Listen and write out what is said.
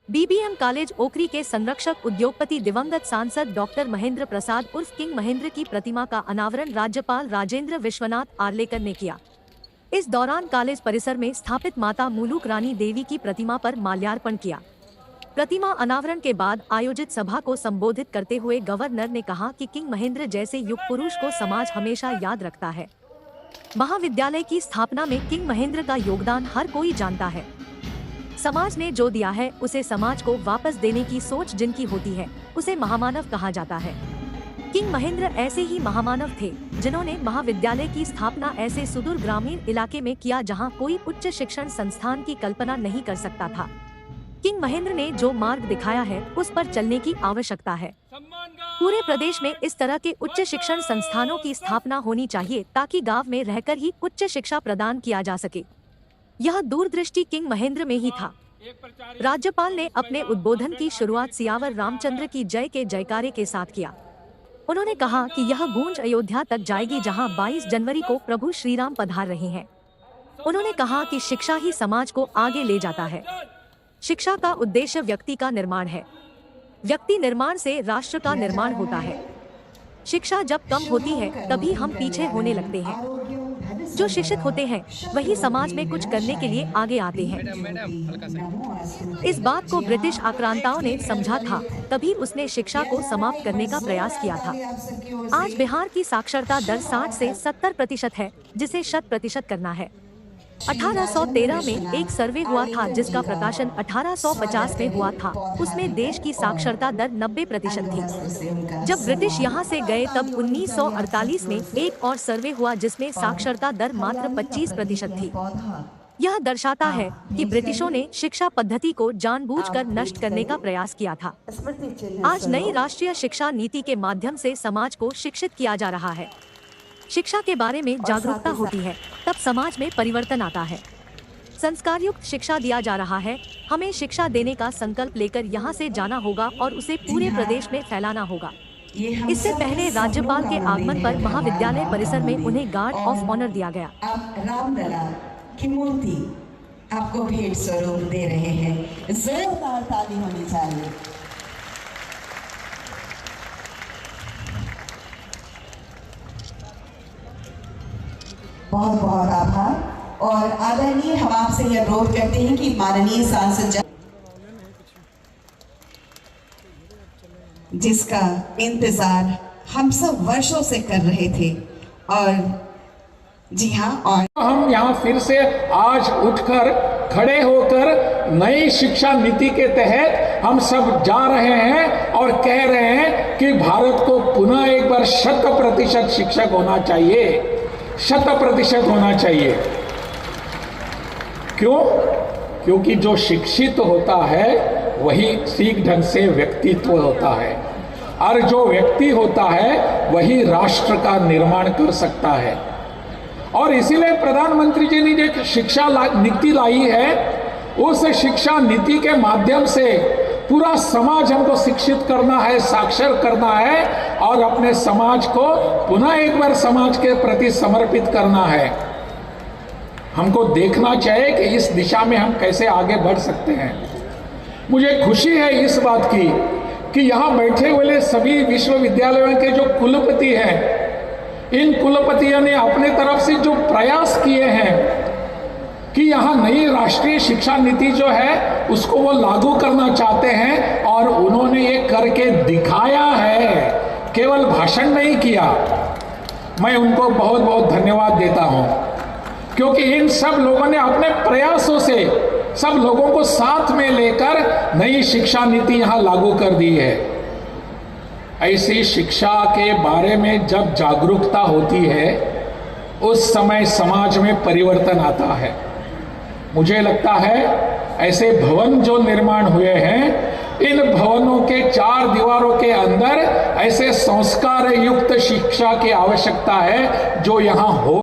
BBM college ओखरी के संरक्षक उद्योगपति दिवंगत सांसद डॉक्टर महेंद्र प्रसाद उर्फ किंग महेंद्र की प्रतिमा का अनावरण राज्यपाल राजेंद्र विश्वनाथ आर्लेकर ने किया। इस दौरान कॉलेज परिसर में स्थापित माता मुलुक रानी देवी की प्रतिमा पर माल्यार्पण किया। प्रतिमा अनावरण के बाद आयोजित सभा को संबोधित करते हुए गवर्नर ने कहा कि किंग महेंद्र जैसे युग पुरुष को समाज हमेशा याद रखता है। महाविद्यालय की स्थापना में किंग महेंद्र का योगदान हर कोई जानता है। समाज ने जो दिया है उसे समाज को वापस देने की सोच जिनकी होती है उसे महामानव कहा जाता है। किंग महेंद्र ऐसे ही महामानव थे जिन्होंने महाविद्यालय की स्थापना ऐसे सुदूर ग्रामीण इलाके में किया जहां कोई उच्च शिक्षण संस्थान की कल्पना नहीं कर सकता था। किंग महेंद्र ने जो मार्ग दिखाया है उस पर चलने की आवश्यकता है। पूरे प्रदेश में इस तरह के उच्च शिक्षण संस्थानों की स्थापना होनी चाहिए ताकि गांव में रहकर ही उच्च शिक्षा प्रदान किया जा सके। यह दूरदृष्टि किंग महेंद्र में ही था। राज्यपाल ने अपने उद्बोधन की शुरुआत सियावर रामचंद्र की जय के जयकारे के साथ किया। उन्होंने कहा कि यह गूंज अयोध्या तक जाएगी जहां 22 जनवरी को प्रभु श्री राम पधार रहे हैं। उन्होंने कहा कि शिक्षा ही समाज को आगे ले जाता है। शिक्षा का उद्देश्य व्यक्ति का निर्माण है। व्यक्ति निर्माण से राष्ट्र का निर्माण होता है। शिक्षा जब कम होती है तभी हम पीछे होने लगते हैं। जो शिक्षित होते हैं वही समाज में कुछ करने के लिए आगे आते हैं। इस बात को ब्रिटिश आक्रांताओं ने समझा था, तभी उसने शिक्षा को समाप्त करने का प्रयास किया था। आज बिहार की साक्षरता दर 60 से 70% है, जिसे 100% करना है। 1813 में एक सर्वे हुआ था जिसका प्रकाशन 1850 में हुआ था। उसमें देश की साक्षरता दर 90% थी। जब ब्रिटिश यहाँ से गए तब 1948 में एक और सर्वे हुआ जिसमें साक्षरता दर मात्र 25% थी। यह दर्शाता है कि ब्रिटिशों ने शिक्षा पद्धति को जानबूझकर नष्ट करने का प्रयास किया था। आज नई राष्ट्रीय शिक्षा नीति के माध्यम से समाज को शिक्षित किया जा रहा है। शिक्षा के बारे में जागरूकता होती है तब समाज में परिवर्तन आता है। संस्कार युक्त शिक्षा दिया जा रहा है। हमें शिक्षा देने का संकल्प लेकर यहाँ से जाना होगा और उसे पूरे प्रदेश में फैलाना होगा। इससे पहले राज्यपाल के आगमन पर महाविद्यालय परिसर में उन्हें गार्ड ऑफ ऑनर दिया गया। रामलला की मूर्ति आपको भेंट स्वरूप दे रहे हैं। जोरदार ताली होनी चाहिए। बहुत बहुत आभार। और आदरणीय हम आपसे यह अनुरोध करते हैं कि माननीय सांसद जिसका इंतजार हम सब वर्षों से कर रहे थे, और जी हाँ, और हम यहाँ फिर से आज उठकर खड़े होकर नई शिक्षा नीति के तहत हम सब जा रहे हैं और कह रहे हैं कि भारत को पुनः एक बार 100% शिक्षक होना चाहिए। 100% होना चाहिए। क्यों? क्योंकि जो शिक्षित होता है वही ठीक ढंग से व्यक्तित्व होता है, और जो व्यक्ति होता है वही राष्ट्र का निर्माण कर सकता है। और इसीलिए प्रधानमंत्री जी ने जो शिक्षा नीति लाई है, उस शिक्षा नीति के माध्यम से पूरा समाज हमको शिक्षित करना है, साक्षर करना है, और अपने समाज को पुनः एक बार समाज के प्रति समर्पित करना है। हमको देखना चाहिए कि इस दिशा में हम कैसे आगे बढ़ सकते हैं। मुझे खुशी है इस बात की कि यहाँ बैठे हुए सभी विश्वविद्यालयों के जो कुलपति हैं, इन कुलपतियों ने अपने तरफ से जो प्रयास किए हैं कि यहाँ नई राष्ट्रीय शिक्षा नीति जो है उसको वो लागू करना चाहते हैं, और उन्होंने ये करके दिखाया है, केवल भाषण नहीं किया। मैं उनको बहुत बहुत धन्यवाद देता हूँ, क्योंकि इन सब लोगों ने अपने प्रयासों से सब लोगों को साथ में लेकर नई शिक्षा नीति यहाँ लागू कर दी है। ऐसी शिक्षा के बारे में जब जागरूकता होती है उस समय समाज में परिवर्तन आता है। मुझे लगता है ऐसे भवन जो निर्माण हुए हैं, इन भवनों के 4 दीवारों के अंदर ऐसे संस्कार युक्त शिक्षा की आवश्यकता है जो यहाँ हो।